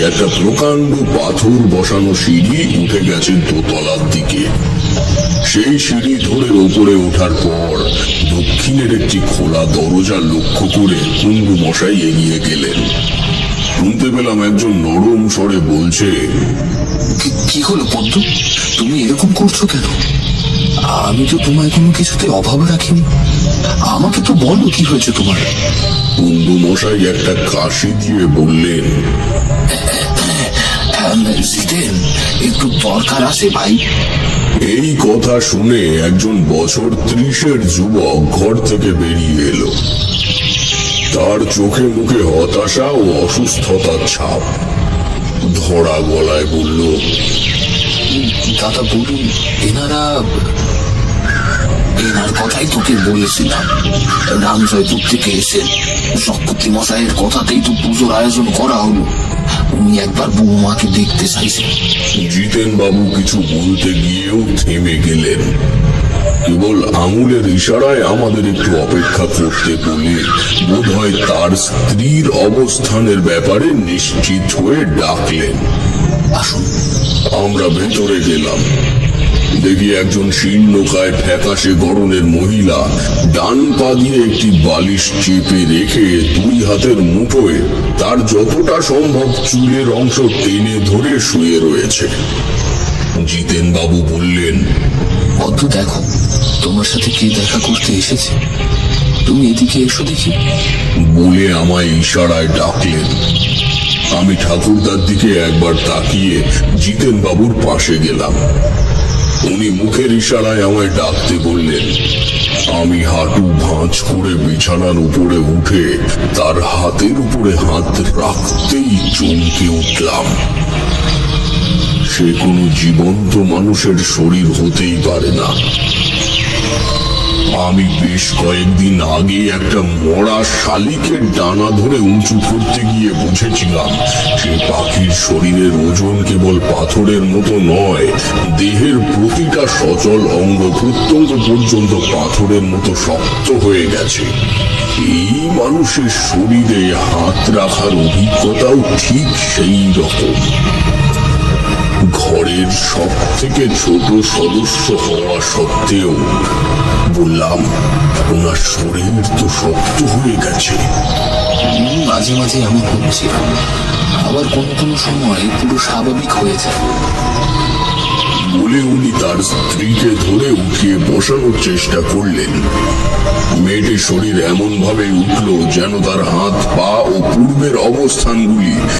একটা প্রকাণ্ড পাথর বসানো সিঁড়ি উঠে গেছে দোতলার দিকে। সেই সিঁড়ি ধরে ওপরে ওঠার পর দক্ষিণের একটি খোলা দরজা লক্ষ্য করে কুণ্ডু মশাই এগিয়ে গেলেন। শুনতে পেলাম একজন নরম স্বরে বলছে, কি হলো পদ্ম, তুমি এরকম করছো কেন? আমি তো তোমায় কোনো কিছুতে অভাব রাখিনি। আমাকে তো বলো কি হয়েছে তোমার। কুণ্ডু মশাই একটা কাশি দিয়ে বললেন, জিতেন, একটু দরকার আছে ভাই। এই কথা শুনে একজন বছর 30-এর যুবক ঘর থেকে বেরিয়ে এলো। তার চোখে মুখে হতাশা ও অসুস্থতার ছাপ। ধরা গলায় বলল, দাদা বলুন, এনার কথাই তোকে বলেছিলাম। রামজয়পুর থেকে এসে শক্তি মশাইয়ের কথাতেই তো পুজোর আয়োজন করা হলো। উনি একবার বৌমাকে দেখতে চাইছেন। জিতেন বাবু কিছু বলতে গিয়েও থেমে গেলেন। কেবল আঙুলের ইশারায় আমাদের একটু অপেক্ষা করতে বলে বোধহয় তার স্ত্রীর অবস্থানের ব্যাপারে নিশ্চিত হয়ে ডাকলেন। আসুন। আমরা ভেতরে গেলাম। দেখি একজন শীর্ণকায় ফ্যাকাশে গড়নের মহিলা ডান পা দিয়ে একটি বালিশ চেপে রেখে দুই হাতের মুঠোয় তার যতটা সম্ভব চুলের অংশ টেনে ধরে শুয়ে রয়েছে। জিতেন বাবু বললেন, পদ্ম, দেখো তোমার সাথে কে দেখা করতে এসেছে। তুমি এদিকে এসো দেখি। বলে আমায় ইশারায় ডাকলেন। আমি ঠাকুরদার দিকে একবার তাকিয়ে জিতেন বাবুর পাশে গেলাম। উনি মুখের ইশারায় আমায় ডাকতে বললেন। আমি হাঁটু ভাঁজ করে বিছানার উপরে উঠে তার হাতের উপরে হাত রাখতেই চমকে উঠলাম। সে কোনো জীবন্ত মানুষের শরীর হতেই পারে না। আমি বেশ কয়েকদিন আগে একটা মরা শালিকের ডানা ধরে উঁচু করতে গিয়ে বুঝেছিলাম সে পাখির শরীরের ওজন কেবল পাথরের মতো নয়, দেহের প্রতিটা সচল অঙ্গ প্রত্যঙ্গ পর্যন্ত পাথরের মতো শক্ত হয়ে গেছে। এই মানুষের শরীরে হাত রাখার অভিজ্ঞতাও ঠিক সেই রকম। ঘরের সব থেকে ছোট সদস্য হওয়া সত্ত্বেও বললাম, ওনার শরীর তো শক্ত হয়ে গেছে। মাঝে মাঝে এমন হচ্ছে, আবার কোনো কোনো সময় পুরো স্বাভাবিক হয়ে যায়। বলে উনি তার স্ত্রীকে ধরে উঠিয়ে বসানোর চেষ্টা করলেন। মেয়েটির শরীর এমন ভাবে উঠল যেন তার হাত পা ও পূর্বের অবস্থানগুলি